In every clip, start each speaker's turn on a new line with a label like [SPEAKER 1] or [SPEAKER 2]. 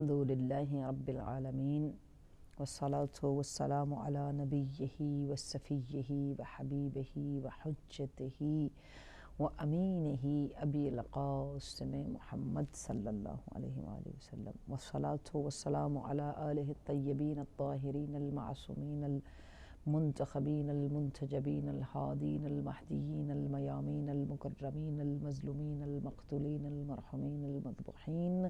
[SPEAKER 1] الحمد للہ رب العالمین والصلاة والسلام علی نبیہ وصفیہ وحبیبہ وحجتہ وامینہ ابی القاسم محمد صلی اللہ علیہ وآلہ وسلم والصلاة والسلام علی آلہ الطیبین الطاہرین المعصومین المنتخبین المنتجبین الہادین المہدیین المیامین المکرمین المظلومین المقتولین المرحومین المذبوحین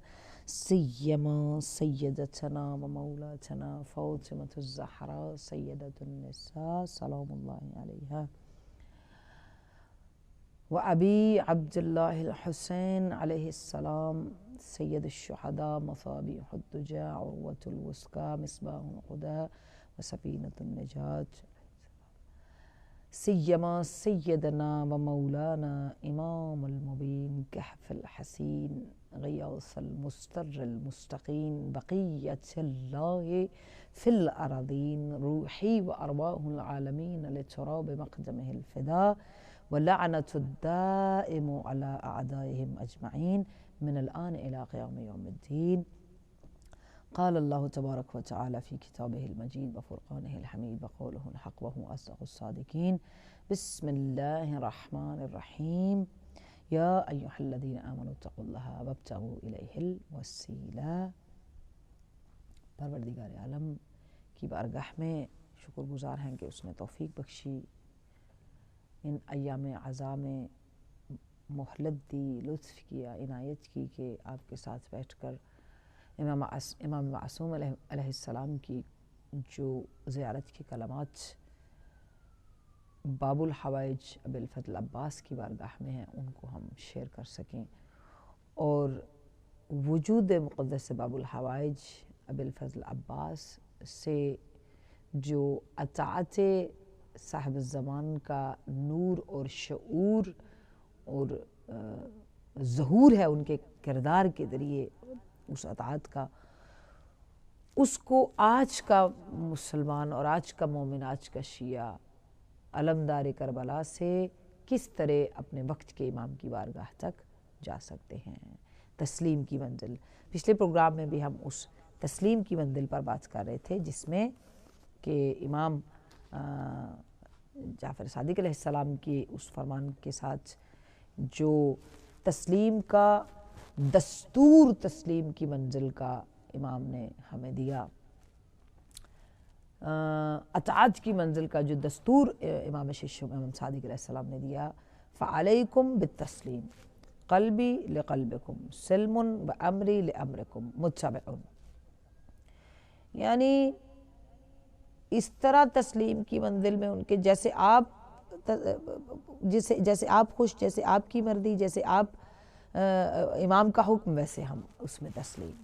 [SPEAKER 1] سیما سیدتنا و مولاتنا فاطمة الزہراء سیدۃ النساء سلام اللہ علیہا و ابی عبداللہ الحسین علیہ السلام سید الشہداء مصابیح الدجى عروۃ الوثقی مصباح الہدی و سفینۃ النجاة سیما سیدنا و مولانا امام المبین کہف الحسین غیاث المستر المستقین بقیت اللہ فی الارضین روحی و ارواح العالمین لتراب مقدمہ الفدا ولعنت الدائم علی اعدائهم اجمعین من الآن الى قیام یوم الدین قال اللہ تبارک و تعالی فی کتابہ المجید وفرقانہ الحمید وقولہ الحق وهو اصدق الصادقین بسم اللہ الرحمن الرحیم یا ایہا الذین آمنوا اتقوا اللہ وابتغوا الیہ الوسیلہ۔ پروردگار عالم کی بارگاہ میں شکر گزار ہیں کہ اس نے توفیق بخشی، ان ایام عزا میں مہلت دی، لطف کیا، عنایت کی کہ آپ کے ساتھ بیٹھ کر امام معصوم علیہ السلام کی جو زیارت کی کلمات باب الحوائج ابی الفضل عباس کی بارگاہ میں ہیں ان کو ہم شیئر کر سکیں، اور وجود مقدس باب الحوائج ابی الفضل عباس سے جو اطاعت صاحب الزمان کا نور اور شعور اور ظہور ہے ان کے کردار کے ذریعے، اس اطاعت کا، اس کو آج کا مسلمان اور آج کا مومن، آج کا شیعہ علمدار کربلا سے کس طرح اپنے وقت کے امام کی بارگاہ تک جا سکتے ہیں۔ تسلیم کی منزل، پچھلے پروگرام میں بھی ہم اس تسلیم کی منزل پر بات کر رہے تھے، جس میں کہ امام جعفر صادق علیہ السلام کی اس فرمان کے ساتھ جو تسلیم کا دستور، تسلیم کی منزل کا امام نے ہمیں دیا، اطاعت کی منزل کا جو دستور امام ششم امام صادق علیہ السلام نے دیا، فعلیکم بالتسلیم قلبی لقلبکم سلم وامری لامرکم متبع، یعنی اس طرح تسلیم کی منزل میں ان کے جیسے آپ خوش، جیسے آپ کی مرضی، جیسے آپ امام کا حکم ویسے ہم اس میں تسلیم،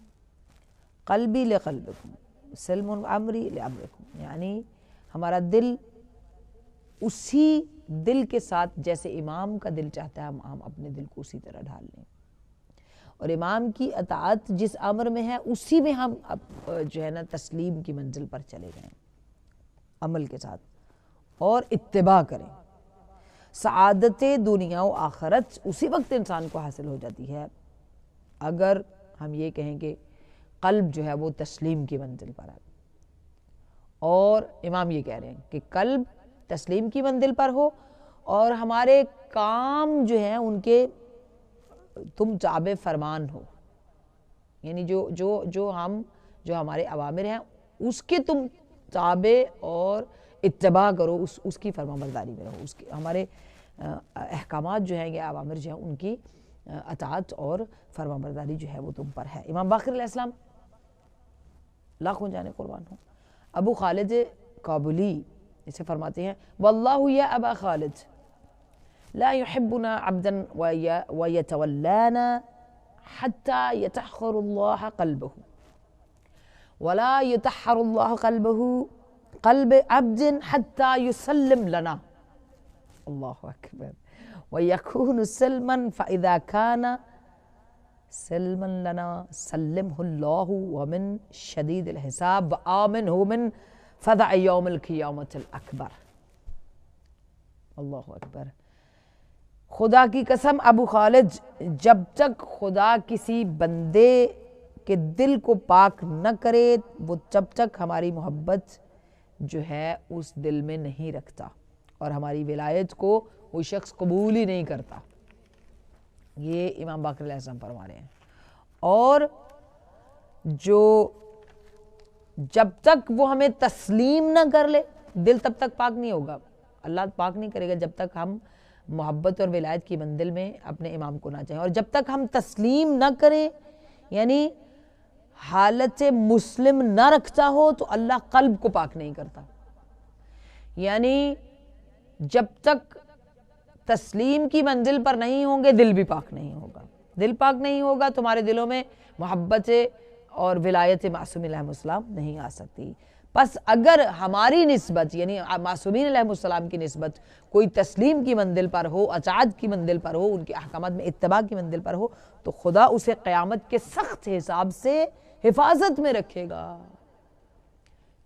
[SPEAKER 1] قلبی لقلبکم سلم امری لامرکم، یعنی ہمارا دل اسی دل کے ساتھ جیسے امام کا دل چاہتا ہے ہم اپنے دل کو اسی طرح ڈھال لیں، اور امام کی اطاعت جس امر میں ہے اسی میں ہم جو ہے نا تسلیم کی منزل پر چلے گئے عمل کے ساتھ، اور اتباع کریں۔ سعادت دنیا و آخرت اسی وقت انسان کو حاصل ہو جاتی ہے اگر ہم یہ کہیں کہ قلب جو ہے وہ تسلیم کی منزل پر ہے، اور امام یہ کہہ رہے ہیں کہ قلب تسلیم کی منزل پر ہو اور ہمارے کام جو ہیں ان کے تم تابع فرمان ہو، یعنی جو ہمارے اوامر ہیں اس کے تم تابع اور اتباع کرو، اس کی فرما برداری میں رہو، اس کے ہمارے احکامات جو ہیں یا اوامر جو ہیں ان کی اطاعت اور فرما برداری جو ہے وہ تم پر ہے۔ امام باقر علیہ السلام لاکھوں جانے قربان ہوں، ابو خالد کابلی اسے فرماتے ہیں واللہ یا ابا خالد لا يحبنا عبدا ويتولانا حتى يتحر الله قلبه ولا يتحر الله قلب عبد حتى يسلم لنا، اللہ اکبر، ويكون سلما فإذا كان سلما لنا سلمه الله ومن شدید الحساب وآمنه من فزع یوم القیامة الأکبر۔ اللہ اکبر، خدا کی قسم ابو خالد، جب تک خدا کسی بندے کہ دل کو پاک نہ کرے وہ جب تک ہماری محبت جو ہے اس دل میں نہیں رکھتا، اور ہماری ولایت کو وہ شخص قبول ہی نہیں کرتا. یہ امام باقر علیہ السلام فرما رہے ہیں. اور جو جب تک وہ ہمیں تسلیم نہ کر لے، دل تب تک پاک نہیں ہوگا. اللہ پاک نہیں کرے گا جب تک ہم محبت اور ولایت کی منزل میں اپنے امام کو نہ چاہیں. اور جب تک ہم تسلیم نہ کریں، یعنی حالت مسلم نہ رکھتا ہو، تو اللہ قلب کو پاک نہیں کرتا. یعنی جب تک تسلیم کی منزل پر نہیں ہوں گے، دل بھی پاک نہیں ہوگا. دل پاک نہیں ہوگا، تمہارے دلوں میں محبت اور ولایت معصومین علیہ السلام نہیں آ سکتی. پس اگر ہماری نسبت یعنی معصومین علیہ السلام کی نسبت کوئی تسلیم کی منزل پر ہو، اطاعت کی منزل پر ہو، ان کے احکامات میں اتباع کی منزل پر ہو، تو خدا اسے قیامت کے سخت حساب سے حفاظت میں رکھے گا.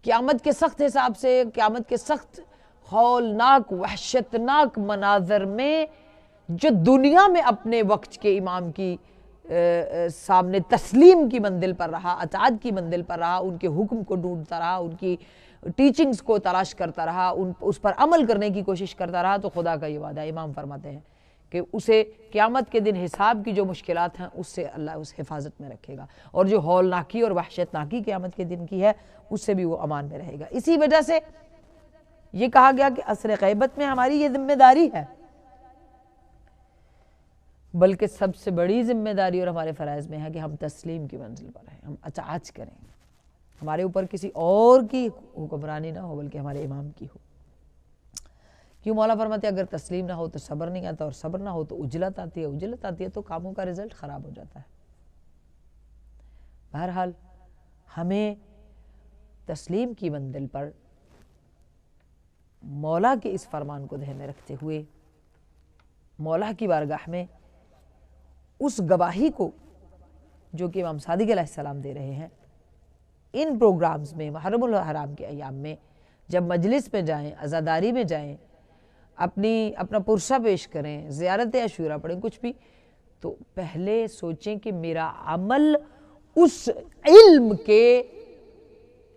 [SPEAKER 1] قیامت کے سخت حساب سے، قیامت کے سخت ہولناک وحشتناک مناظر میں جو دنیا میں اپنے وقت کے امام کی سامنے تسلیم کی منزل پر رہا، اطاعت کی منزل پر رہا، ان کے حکم کو ڈھونڈتا رہا، ان کی ٹیچنگز کو تلاش کرتا رہا، اس پر عمل کرنے کی کوشش کرتا رہا، تو خدا کا یہ وعدہ ہے. امام فرماتے ہیں کہ اسے قیامت کے دن حساب کی جو مشکلات ہیں اس سے اللہ اس حفاظت میں رکھے گا، اور جو ہولناکی اور وحشتناکی قیامت کے دن کی ہے اس سے بھی وہ امان میں رہے گا. اسی وجہ سے یہ کہا گیا کہ عصر غیبت میں ہماری یہ ذمہ داری ہے، بلکہ سب سے بڑی ذمہ داری اور ہمارے فرائض میں ہے کہ ہم تسلیم کی منزل پر رہیں، ہم اطاعت کریں. ہمارے اوپر کسی اور کی حکمرانی نہ ہو بلکہ ہمارے امام کی ہو. کیوں مولا فرماتے ہیں اگر تسلیم نہ ہو تو صبر نہیں آتا، اور صبر نہ ہو تو عجلت آتی ہے، عجلت آتی ہے تو کاموں کا رزلٹ خراب ہو جاتا ہے. بہرحال ہمیں تسلیم کی منزل پر مولا کے اس فرمان کو ذہن میں رکھتے ہوئے مولا کی بارگاہ میں اس گواہی کو جو کہ امام صادق علیہ السلام دے رہے ہیں ان پروگرامز میں، محرم الحرام کے ایام میں، جب مجلس میں جائیں، عزاداری میں جائیں، اپنا پرسہ پیش کریں، زیارت عاشورہ پڑھیں، کچھ بھی، تو پہلے سوچیں کہ میرا عمل اس علم کے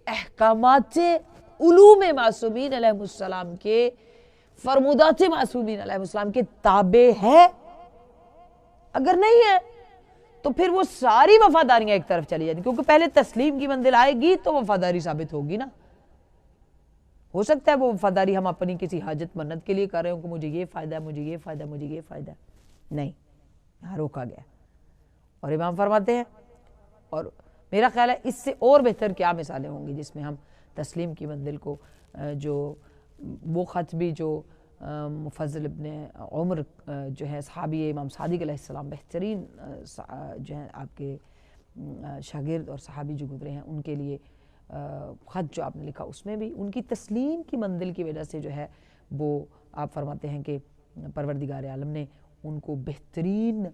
[SPEAKER 1] احکامات علوم معصومین علیہ السلام کے فرمودات معصومین علیہ السلام کے تابع ہے. اگر نہیں ہے تو پھر وہ ساری وفاداریاں ایک طرف چلی جاتی، کیونکہ پہلے تسلیم کی منزل آئے گی تو وفاداری ثابت ہوگی نا. ہو سکتا ہے وہ وفاداری ہم اپنی کسی حاجت منت کے لیے کر رہے ہوں کہ مجھے یہ فائدہ ہے، مجھے یہ فائدہ ہے، مجھے یہ فائدہ ہے. نہیں، یہاں روکا گیا. اور امام فرماتے ہیں، اور میرا خیال ہے اس سے اور بہتر کیا مثالیں ہوں گی جس میں ہم تسلیم کی منزل کو جو وہ خط بھی جو مفضل ابن عمر جو ہے صحابی امام صادق علیہ السلام، بہترین جو ہیں آپ کے شاگرد اور صحابی جو گزرے ہیں، ان کے لیے خط جو آپ نے لکھا اس میں بھی ان کی تسلیم کی منزل کی وجہ سے جو ہے وہ آپ فرماتے ہیں کہ پروردگار عالم نے ان کو بہترین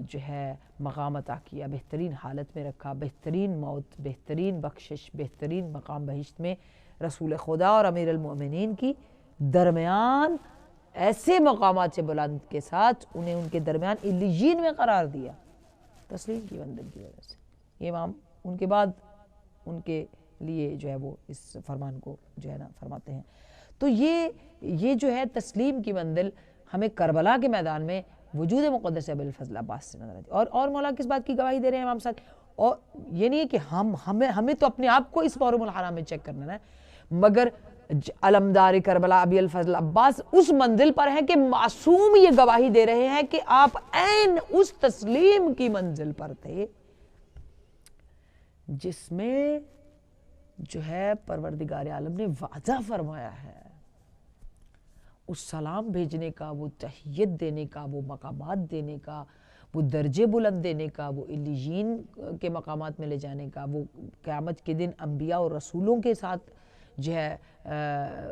[SPEAKER 1] جو ہے مقام عطا کیا، بہترین حالت میں رکھا، بہترین موت، بہترین بخشش، بہترین مقام بہشت میں رسول خدا اور امیر المؤمنین کی درمیان ایسے مقامات سے بلند کے ساتھ انہیں ان کے درمیان علیین میں قرار دیا تسلیم کی منزل کی وجہ سے. یہ امام ان کے بعد ان کے لیے جو ہے وہ اس فرمان کو جو ہے نا فرماتے ہیں. تو یہ جو ہے تسلیم کی منزل ہمیں کربلا کے میدان میں وجود مقدس ابی الفضل عباس سے نظر آتی ہے. اور مولا کس بات کی گواہی دے رہے ہیں امام صاحب؟ اور یہ نہیں ہے کہ ہمیں تو اپنے آپ کو اس محرم الحرام میں چیک کرنا ہے، مگر علمدار کربلا ابی الفضل عباس اس منزل پر ہے کہ معصوم یہ گواہی دے رہے ہیں کہ آپ عین اس تسلیم کی منزل پر تھے جس میں جو ہے پروردگار عالم نے وعدہ فرمایا ہے اس سلام بھیجنے کا، وہ تحیت دینے کا، وہ مقامات دینے کا، وہ درجے بلند دینے کا، وہ علیین کے مقامات میں لے جانے کا، وہ قیامت کے دن انبیاء اور رسولوں کے ساتھ جو ہے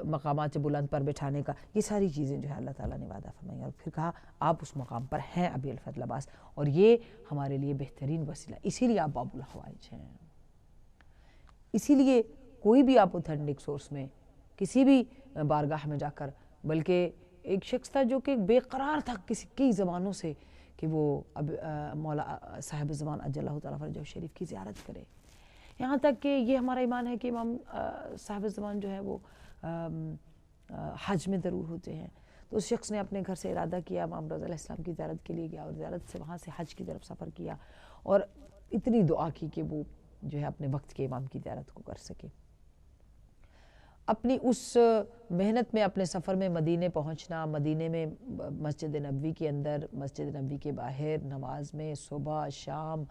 [SPEAKER 1] مقامات بلند پر بٹھانے کا. یہ ساری چیزیں جو ہے اللہ تعالیٰ نے وعدہ فرمائی، اور پھر کہا آپ اس مقام پر ہیں ابی الفضل عباس، اور یہ ہمارے لیے بہترین وسیلہ. اسی لیے آپ باب الحوائج ہیں. اسی لیے کوئی بھی آپ اوتھینٹک سورس میں کسی بھی بارگاہ میں جا کر، بلکہ ایک شخص تھا جو کہ بے قرار تھا کئی زمانوں سے کہ وہ اب مولا صاحب زمان اجل اللہ تعالیٰ فرجہ شریف کی زیارت کرے. یہاں تک کہ یہ ہمارا ایمان ہے کہ امام صاحب زمان جو ہے وہ حج میں ضرور ہوتے ہیں. تو اس شخص نے اپنے گھر سے ارادہ کیا، امام رضا علیہ السلام کی زیارت کے لیے گیا اور زیارت سے وہاں سے حج کی طرف سفر کیا اور اتنی دعا کی کہ وہ جو ہے اپنے وقت کے امام کی زیارت کو کر سکے. اپنی اس محنت میں اپنے سفر میں مدینے پہنچنا، مدینے میں مسجد نبوی کے اندر، مسجد نبوی کے باہر، نماز میں، صبح شام،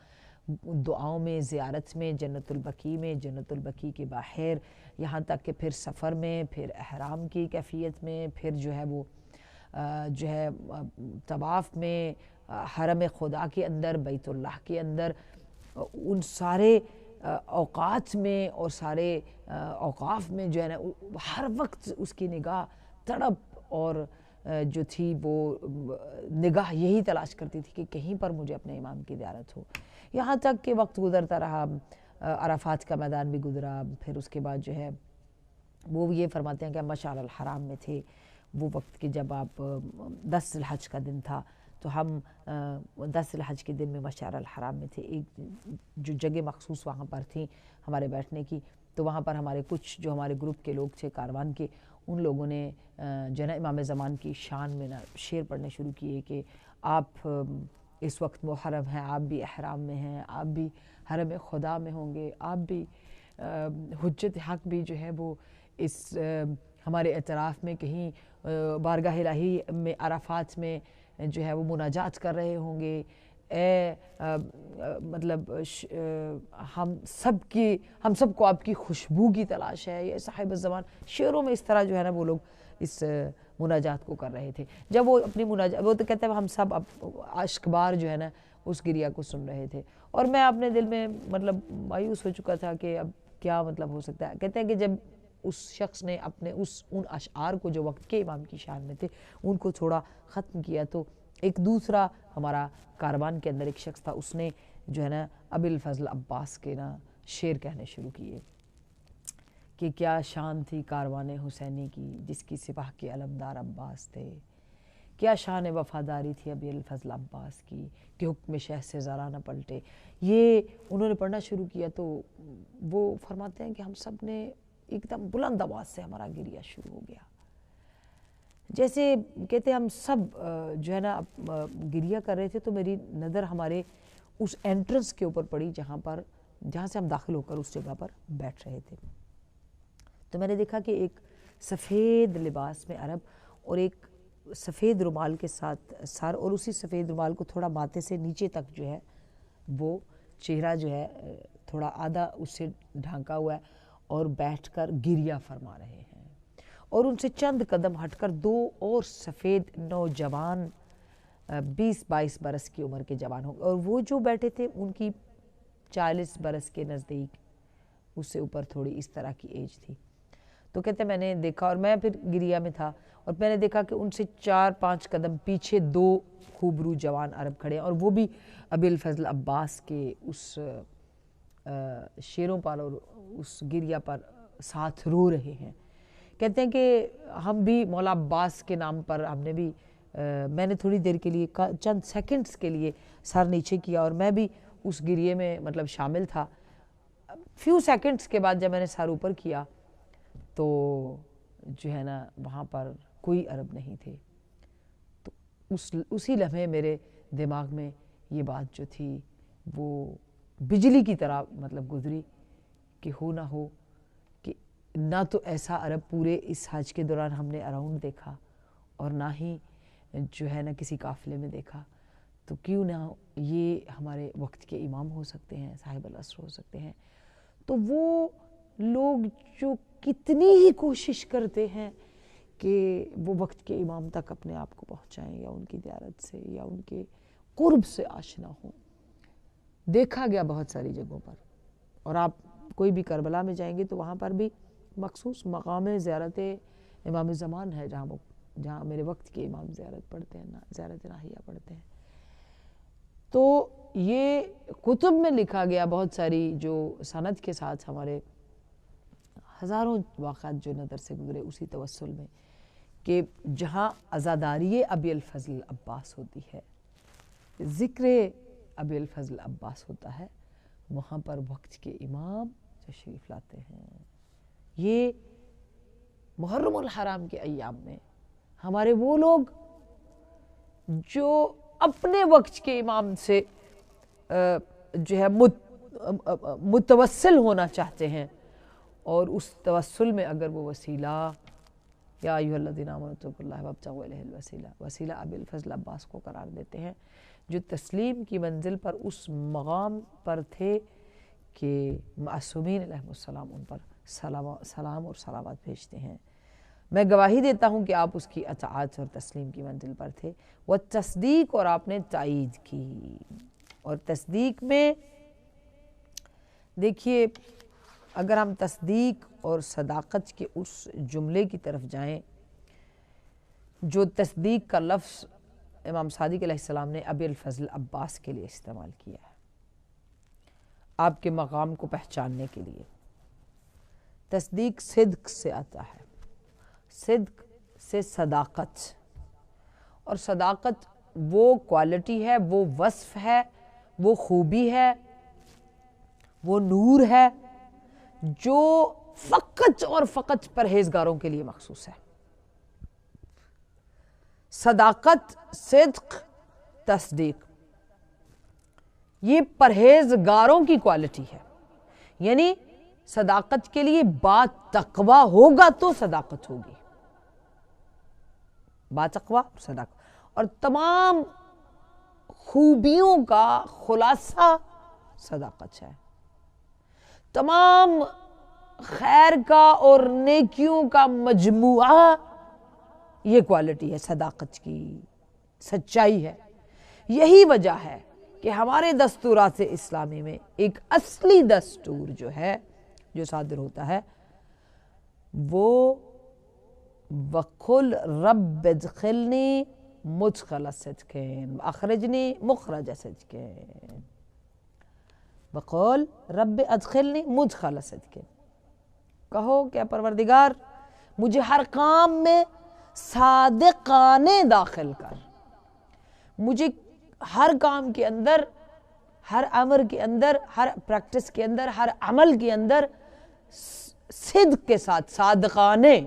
[SPEAKER 1] دعاؤں میں، زیارت میں، جنت البقیع میں، جنت البقیع کے باہر، یہاں تک کہ پھر سفر میں، پھر احرام کی کیفیت میں، پھر جو ہے وہ جو ہے طواف میں، حرم خدا کے اندر، بیت اللہ کے اندر، ان سارے اوقات میں اور سارے اوقاف میں جو ہے نا ہر وقت اس کی نگاہ تڑپ اور جو تھی وہ نگاہ یہی تلاش کرتی تھی کہ کہیں پر مجھے اپنے امام کی زیارت ہو. یہاں تک کہ وقت گزرتا رہا، عرفات کا میدان بھی گزرا، پھر اس کے بعد جو ہے وہ یہ فرماتے ہیں کہ مشعر الحرام میں تھے وہ وقت کہ جب آپ 10 ذی الحج کا دن تھا تو ہم 10 ذی الحج کے دن میں مشعر الحرام میں تھے. ایک جو جگہ مخصوص وہاں پر تھیں ہمارے بیٹھنے کی، تو وہاں پر ہمارے کچھ جو ہمارے گروپ کے لوگ تھے کاروان کے، ان لوگوں نے جو ہے نا امام زمان کی شان میں نا شعر پڑھنے شروع کیے کہ آپ اس وقت محرم ہیں، آپ بھی احرام میں ہیں، آپ بھی حرم خدا میں ہوں گے، آپ بھی حجت حق بھی جو ہے وہ اس ہمارے اعتراف میں کہیں بارگاہ الہی میں عرفات میں جو ہے وہ مناجات کر رہے ہوں گے. اے مطلب ہم سب کو آپ کی خوشبو کی تلاش ہے. یہ صاحب الزمان شعروں میں اس طرح جو ہے نا وہ لوگ اس مناجات کو کر رہے تھے. جب وہ اپنی مناجات، وہ تو کہتے ہیں ہم سب اشکبار جو ہے نا اس گریہ کو سن رہے تھے اور میں اپنے دل میں مطلب مایوس ہو چکا تھا کہ اب کیا مطلب ہو سکتا ہے. کہتے ہیں کہ جب اس شخص نے اپنے ان اشعار کو جو وقت کے امام کی شان میں تھے ان کو تھوڑا ختم کیا، تو ایک دوسرا ہمارا کاروان کے اندر ایک شخص تھا، اس نے جو ہے نا ابی الفضل عباس کے نا شعر کہنے شروع کیے کہ کیا شان تھی کاروان حسینی کی جس کی سپاہ کے علمدار عباس تھے، کیا شان وفاداری تھی ابی الفضل عباس کی کہ حکم شہ سے ذرا نہ پلٹے. یہ انہوں نے پڑھنا شروع کیا تو وہ فرماتے ہیں کہ ہم سب نے ایک دم بلند آواز سے ہمارا گریہ شروع ہو گیا. جیسے کہتے ہیں ہم سب جو ہے نا گریہ کر رہے تھے تو میری نظر ہمارے اس انٹرنس کے اوپر پڑی جہاں سے ہم داخل ہو کر اس جگہ پر بیٹھ رہے تھے. تو میں نے دیکھا کہ ایک سفید لباس میں عرب اور ایک سفید رومال کے ساتھ سر، اور اسی سفید رومال کو تھوڑا ماتھے سے نیچے تک جو ہے وہ چہرہ جو ہے تھوڑا آدھا اس سے ڈھانکا ہوا ہے اور بیٹھ کر گریہ فرما رہے ہیں. اور ان سے چند قدم ہٹ کر دو اور سفید نوجوان 20-22 برس کی عمر کے جوان ہوں گے، اور وہ جو بیٹھے تھے ان کی 40 برس کے نزدیک، اس سے اوپر تھوڑی اس طرح کی ایج تھی. تو کہتے ہیں میں نے دیکھا اور میں پھر گریہ میں تھا اور میں نے دیکھا کہ ان سے 4-5 قدم پیچھے 2 خوبرو جوان عرب کھڑے ہیں اور وہ بھی ابی الفضل عباس کے اس شعروں پر اور اس گریہ پر ساتھ رو رہے ہیں. کہتے ہیں کہ ہم بھی مولا عباس کے نام پر ہم نے بھی میں نے تھوڑی دیر کے لیے چند سیکنڈز کے لیے سر نیچے کیا اور میں بھی اس گریے میں مطلب شامل تھا. فیو سیکنڈز کے بعد جب میں نے سر اوپر کیا تو جو ہے نا وہاں پر کوئی عرب نہیں تھے. تو اسی لمحے میرے دماغ میں یہ بات جو تھی وہ بجلی کی طرح مطلب گزری کہ ہو نہ ہو کہ نہ تو ایسا عرب پورے اس حج کے دوران ہم نے اراؤنڈ دیکھا اور نہ ہی جو ہے نا کسی قافلے میں دیکھا، تو کیوں نہ یہ ہمارے وقت کے امام ہو سکتے ہیں، صاحب العصر ہو سکتے ہیں. تو وہ لوگ جو کتنی ہی کوشش کرتے ہیں کہ وہ وقت کے امام تک اپنے آپ کو پہنچائیں یا ان کی زیارت سے یا ان کے قرب سے آشنا ہوں، دیکھا گیا بہت ساری جگہوں پر. اور آپ کوئی بھی کربلا میں جائیں گے تو وہاں پر بھی مخصوص مقام زیارت امام زمان ہے جہاں میرے وقت کے امام زیارت پڑھتے ہیں، زیارت ناہیہ پڑھتے ہیں. تو یہ کتب میں لکھا گیا بہت ساری جو سند کے ساتھ ہمارے ہزاروں واقعات جو نظر سے گزرے اسی توسل میں کہ جہاں عزاداری ابی الفضل عباس ہوتی ہے ذکر ابی الفضل عباس ہوتا ہے وہاں پر وقت کے امام تشریف لاتے ہیں. یہ محرم الحرام کے ایام میں ہمارے وہ لوگ جو اپنے وقت کے امام سے جو ہے متوسل ہونا چاہتے ہیں، اور اس توسل میں اگر وہ وسیلہ یا ایھا الذین آمنوا اتقوا اللہ وابتغوا الیہ الوسیلہ، وسیلہ ابی الفضل عباس کو قرار دیتے ہیں، جو تسلیم کی منزل پر اس مقام پر تھے کہ معصومین علیہ السلام ان پر سلام اور صلوات بھیجتے ہیں. میں گواہی دیتا ہوں کہ آپ اس کی اطاعت اور تسلیم کی منزل پر تھے. وہ تصدیق، اور آپ نے تائید کی. اور تصدیق میں دیکھیے، اگر ہم تصدیق اور صداقت کے اس جملے کی طرف جائیں جو تصدیق کا لفظ امام صادق علیہ السلام نے ابی الفضل عباس کے لیے استعمال کیا ہے، آپ کے مقام کو پہچاننے کے لیے. تصدیق صدق سے آتا ہے، صدق سے صداقت، اور صداقت وہ کوالٹی ہے، وہ وصف ہے، وہ خوبی ہے، وہ نور ہے جو فقط اور فقط پرہیزگاروں کے لیے مخصوص ہے. صداقت، صدق، تصدیق، یہ پرہیزگاروں کی کوالٹی ہے. یعنی صداقت کے لیے با تقوی ہوگا تو صداقت ہوگی، با تقوی اور صداقت، اور تمام خوبیوں کا خلاصہ صداقت ہے. تمام خیر کا اور نیکیوں کا مجموعہ یہ کوالٹی ہے صداقت کی، سچائی ہے. یہی وجہ ہے کہ ہمارے دستورات اسلامی میں ایک اصلی دستور جو ہے، جو صادر ہوتا ہے، وہ وَقُلْ رَبِّ ادْخِلْنِي مُدْخَلَ صِدْقٍ وَأَخْرِجْنِي مُخْرَجَ صِدْقٍ. وَقُلْ رَبِّ ادْخِلْنِي مُدْخَلَ صِدْقٍ، کہو کہ پروردگار مجھے ہر کام میں صادقانے داخل کر، مجھے ہر کام کے اندر، ہر امر کے اندر، ہر پریکٹس کے اندر، ہر عمل کے اندر صدق کے ساتھ، صادقانے،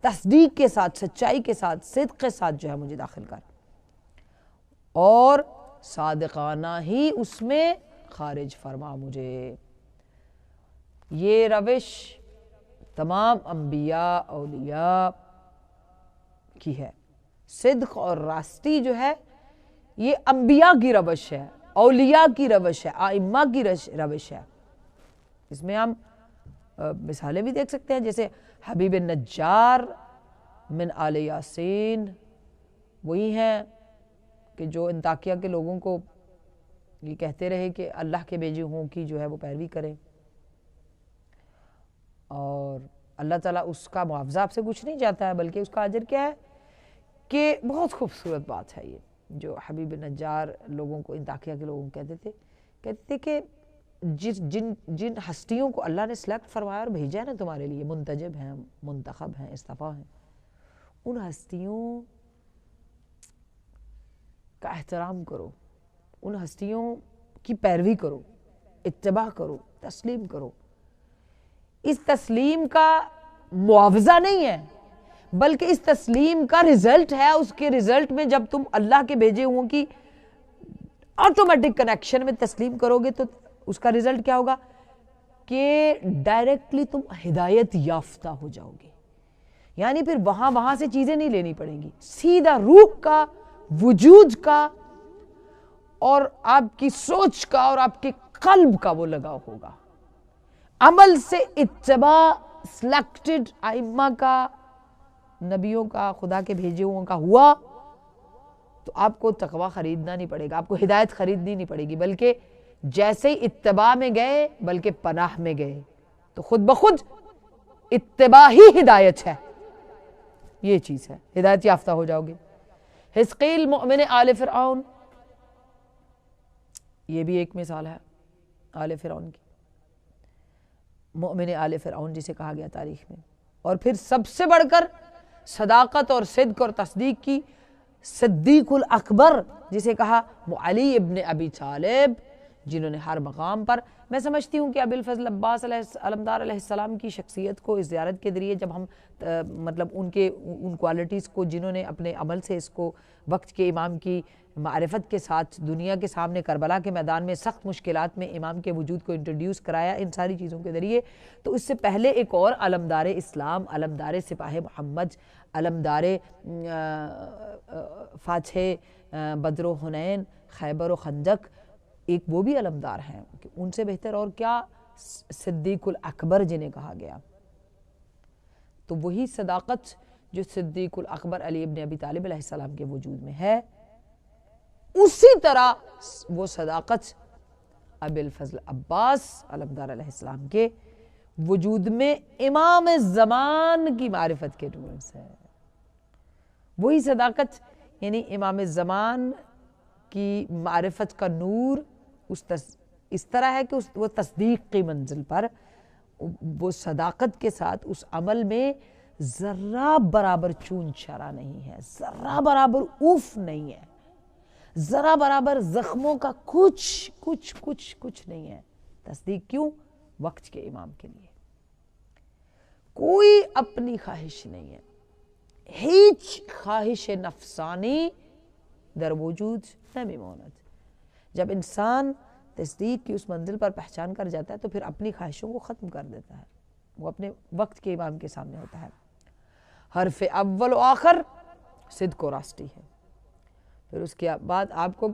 [SPEAKER 1] تصدیق کے ساتھ، سچائی کے ساتھ، صدق کے ساتھ جو ہے مجھے داخل کر، اور صادقانہ ہی اس میں خارج فرما مجھے. یہ روش تمام انبیاء، اولیاء کی ہے. صدق اور راستی جو ہے یہ انبیاء کی روش ہے، اولیاء کی روش ہے، ائمہ کی روش ہے. اس میں ہم مثالیں بھی دیکھ سکتے ہیں، جیسے حبیب النجار من آل یاسین، وہی ہیں کہ جو انطاکیہ کے لوگوں کو یہ کہتے رہے کہ اللہ کے بھیجے ہوں کی جو ہے وہ پیروی کریں، اور اللہ تعالیٰ اس کا معاوضہ آپ سے کچھ نہیں چاہتا ہے، بلکہ اس کا اجر کیا ہے کہ بہت خوبصورت بات ہے یہ جو حبیب النجار لوگوں کو، انطاکیہ کے لوگوں کو کہتے تھے کہ جن ہستیوں کو اللہ نے سلیکٹ فرمایا اور بھیجا ہے نا تمہارے لیے، منتجب ہیں، منتخب ہیں، اصطفیٰ ہیں، ان ہستیوں کا احترام کرو، ان ہستیوں کی پیروی کرو، اتباع کرو، تسلیم کرو. اس تسلیم کا معاوضہ نہیں ہے، بلکہ اس تسلیم کا رزلٹ ہے. اس کے رزلٹ میں جب تم اللہ کے بھیجے ہوں کی آٹومیٹک کنیکشن میں تسلیم کرو گے تو اس کا رزلٹ کیا ہوگا کہ ڈائریکٹلی تم ہدایت یافتہ ہو جاؤ گے. یعنی پھر وہاں سے چیزیں نہیں لینی پڑیں گی، سیدھا روح کا، وجود کا، اور آپ کی سوچ کا اور آپ کے قلب کا وہ لگاؤ ہوگا. عمل سے اتباع سلیکٹڈ ائمہ کا، نبیوں کا، خدا کے بھیجے ہوں کا ہوا تو آپ کو تقویٰ خریدنا نہیں پڑے گا، آپ کو ہدایت خریدنی نہیں پڑے گی، بلکہ جیسے ہی اتباع میں گئے بلکہ پناہ میں گئے تو خود بخود اتباع ہی ہدایت ہے. یہ چیز ہے، ہدایت یافتہ ہو جاؤ گے. حزقیل مؤمن آل فرعون، یہ بھی ایک مثال ہے آل فرعون کی، مؤمن آل فرعون جسے کہا گیا تاریخ میں. اور پھر سب سے بڑھ کر صداقت اور صدق اور تصدیق کی صدیق الاکبر جسے کہا وہ علی ابن ابی طالب، جنہوں نے ہر مقام پر، میں سمجھتی ہوں کہ ابی الفضل عباس علمدار علیہ السلام کی شخصیت کو اس زیارت کے ذریعے جب ہم مطلب ان کوالٹیز کو جنہوں نے اپنے عمل سے اس کو وقت کے امام کی معرفت کے ساتھ دنیا کے سامنے کربلا کے میدان میں سخت مشکلات میں امام کے وجود کو انٹروڈیوس کرایا ان ساری چیزوں کے ذریعے، تو اس سے پہلے ایک اور علمدار اسلام، علمدار سپاہ محمد، علمدار فاتح بدر و حنین، خیبر و خندق، ایک وہ بھی علمدار ہیں کہ ان سے بہتر اور کیا صدیق الاکبر جنہیں کہا گیا۔ تو وہی صداقت جو صدیق الاکبر علی ابن ابی طالب علیہ السلام کے وجود میں ہے، اسی طرح وہ صداقت ابی الفضل عباس علمدار علیہ السلام کے وجود میں امام زمان کی معرفت کے نور سے ہے۔ وہی صداقت یعنی امام زمان کی معرفت کا نور اس طرح ہے کہ وہ تصدیق کی منزل پر وہ صداقت کے ساتھ اس عمل میں ذرہ برابر چون چرا نہیں ہے، ذرہ برابر اوف نہیں ہے، ذرہ برابر زخموں کا کچھ نہیں ہے۔ تصدیق کیوں؟ وقت کے امام کے لیے کوئی اپنی خواہش نہیں ہے، ہیچ خواہش نفسانی در وجود نمی ماند۔ جب انسان تصدیق کی اس منزل پر پہچان کر جاتا ہے تو پھر اپنی خواہشوں کو ختم کر دیتا ہے، وہ اپنے وقت کے امام کے سامنے ہوتا ہے۔ حرف اول و آخر صدق و راستی ہے۔ پھر اس کے بعد آپ کو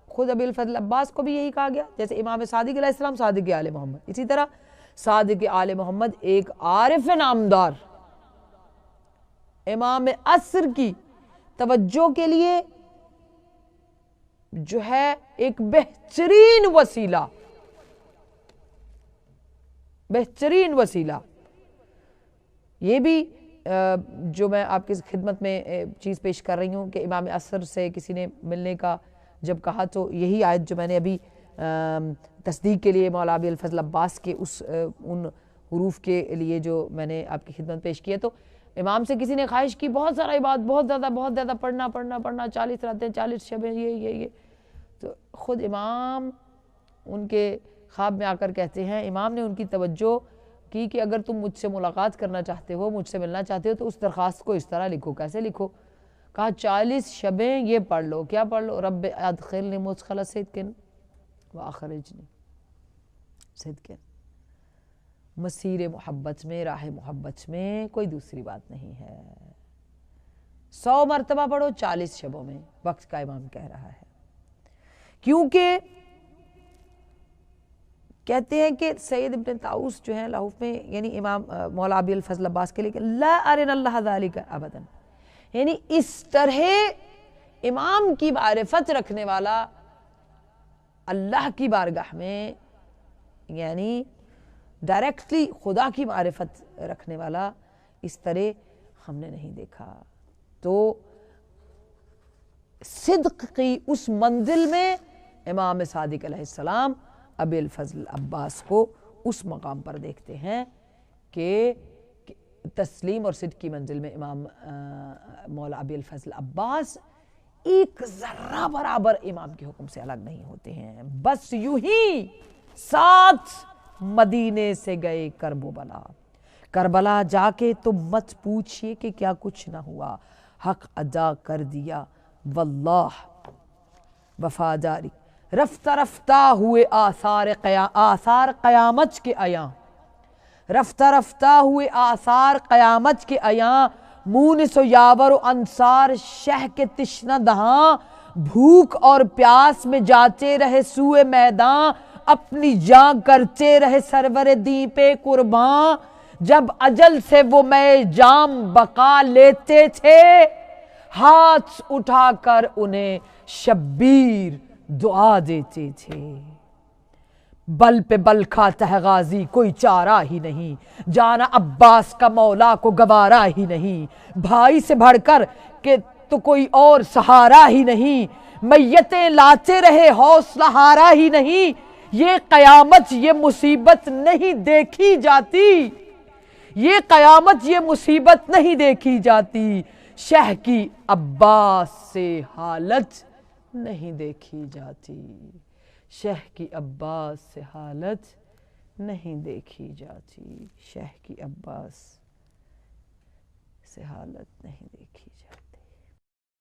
[SPEAKER 1] خود ابی الفضل عباس کو بھی یہی کہا گیا، جیسے امام صادق علیہ السلام صادق آل محمد، اسی طرح صادق آل محمد ایک عارف نامدار امام عصر کی توجہ کے لیے جو ہے ایک بہترین وسیلہ یہ بھی جو میں آپ کی خدمت میں چیز پیش کر رہی ہوں کہ امام عصر سے کسی نے ملنے کا جب کہا تو یہی آیت جو میں نے ابھی تصدیق کے لیے مولا ابی الفضل عباس کے ان حروف کے لیے جو میں نے آپ کی خدمت پیش کیا، تو امام سے کسی نے خواہش کی بہت سارا عبادت، بہت زیادہ پڑھنا 40 راتیں 40 شبیں یہ تو خود امام ان کے خواب میں آ کر کہتے ہیں، امام نے ان کی توجہ کی کہ اگر تم مجھ سے ملاقات کرنا چاہتے ہو، مجھ سے ملنا چاہتے ہو تو اس درخواست کو اس طرح لکھو۔ کیسے لکھو؟ کہا 40 شبیں یہ پڑھ لو۔ کیا پڑھ لو؟ رب ادخلنی مدخل صدق واخرجنی صدق۔ مسیر محبت میں، راہ محبت میں کوئی دوسری بات نہیں ہے۔ 100 مرتبہ پڑھو 40 شبوں میں، وقت کا امام کہہ رہا ہے، کیونکہ کہتے ہیں کہ سید ابن طاؤس جو ہیں لاہوف میں، یعنی امام مولا ابی الفضل عباس کے لیے کہ لا ارن اللہ ذالک ابدا، یعنی اس طرح امام کی معرفت رکھنے والا اللہ کی بارگاہ میں، یعنی ڈائریکٹلی خدا کی معرفت رکھنے والا اس طرح ہم نے نہیں دیکھا۔ تو صدق کی اس منزل میں امام صادق علیہ السلام ابی الفضل عباس کو اس مقام پر دیکھتے ہیں کہ تسلیم اور صدق کی منزل میں امام مولا ابی الفضل عباس ایک ذرہ برابر امام کے حکم سے الگ نہیں ہوتے ہیں۔ بس یوں ہی ساتھ مدینے سے گئے کرب و بلا، کربلا جا کے تو مت پوچھئے کہ کیا کچھ نہ ہوا، حق ادا کر دیا واللہ وفاداری، رفتہ رفتہ ہوئے آثار قیامت کے عیاں، رفتہ رفتہ ہوئے آثار قیامت کے عیاں، مونس و یاور و انصار شہ کے تشنہ دہاں، بھوک اور پیاس میں جاتے رہے سوئے میدان، اپنی جان کرتے رہے سرور دین پہ قرباں، جب اجل سے وہ میں جام بقا لیتے تھے، ہاتھ اٹھا کر انہیں شبیر دعا دیتے تھے۔ بل پہ بل کھاتا ہے غازی کوئی چارہ ہی نہیں، جانا عباس کا مولا کو گوارا ہی نہیں، بھائی سے بڑھ کر کہ تو کوئی اور سہارا ہی نہیں، میتیں لاتے رہے حوصلہ ہارا ہی نہیں، یہ قیامت یہ مصیبت نہیں دیکھی جاتی، یہ قیامت یہ مصیبت نہیں دیکھی جاتی، شہ کی عباس سے حالت نہیں دیکھی جاتی، شہ کی عباس سے حالت نہیں دیکھی جاتی، شہ کی عباس سے حالت نہیں دیکھی جاتی۔